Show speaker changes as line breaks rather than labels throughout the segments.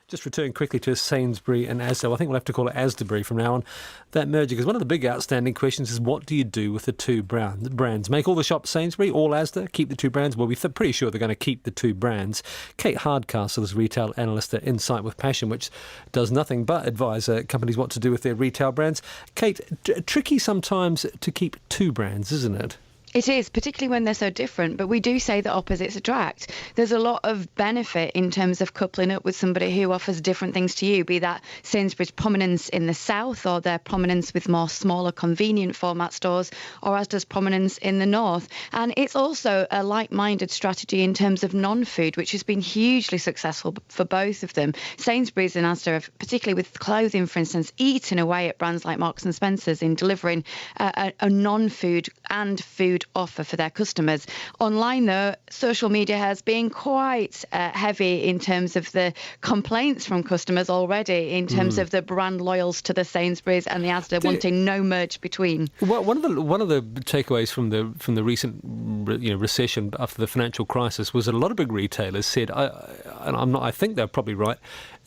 Just returning quickly to Sainsbury and ASDA. I think we'll have to call it ASDAbury from now on, that merger, because one of the big outstanding questions is what do you do with the two brands? Make all the shops Sainsbury, all ASDA, keep the two brands? Well, we're pretty sure they're going to keep the two brands. Kate Hardcastle is retail analyst at Insight with Passion, which does nothing but advise companies what to do with their retail brands. Kate, tricky sometimes to keep two brands, isn't it?
It is, particularly when they're so different, but we do say that opposites attract. There's a lot of benefit in terms of coupling up with somebody who offers different things to you, be that Sainsbury's prominence in the south or their prominence with more smaller convenient format stores, or ASDA's prominence in the north. And it's also a like-minded strategy in terms of non-food, which has been hugely successful for both of them. Sainsbury's and ASDA have, particularly with clothing, for instance, eaten away at brands like Marks and Spencer's in delivering a non-food and food offer for their customers. Online, though, social media has been quite heavy in terms of the complaints from customers already, in terms of the brand loyals to the Sainsbury's and the ASDA wanting no merge between.
Well, one of the takeaways from the recent recession after the financial crisis was that a lot of big retailers said, I think they're probably right,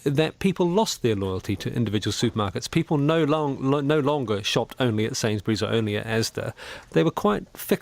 that people lost their loyalty to individual supermarkets. People no longer shopped only at Sainsbury's or only at ASDA. They were quite fickle.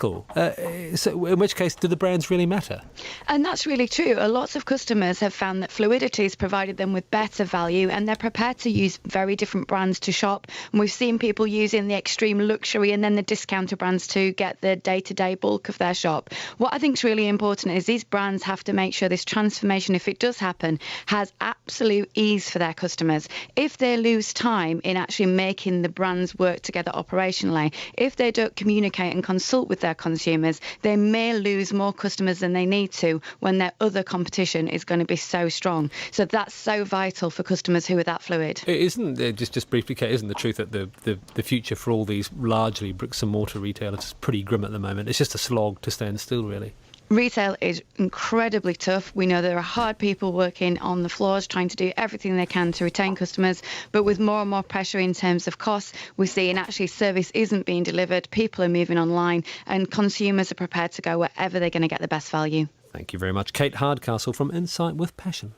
So in which case, do the brands really matter?
And that's really true. Lots of customers have found that fluidity has provided them with better value, and they're prepared to use very different brands to shop. And we've seen people using the extreme luxury and then the discounter brands to get the day-to-day bulk of their shop. What I think is really important is these brands have to make sure this transformation, if it does happen, has absolute ease for their customers. If they lose time in actually making the brands work together operationally, if they don't communicate and consult with their consumers, they may lose more customers than they need to when their other competition is going to be so strong. So that's so vital for customers who are that fluid.
Isn't just briefly, Kate, isn't the truth that the future for all these largely bricks and mortar retailers is pretty grim at the moment? It's just a slog to stand still, really.
Retail is incredibly tough. We know there are hard people working on the floors trying to do everything they can to retain customers, but with more and more pressure in terms of costs, we're seeing actually service isn't being delivered, people are moving online, and consumers are prepared to go wherever they're going to get the best value.
Thank you very much. Kate Hardcastle from Insight with Passion.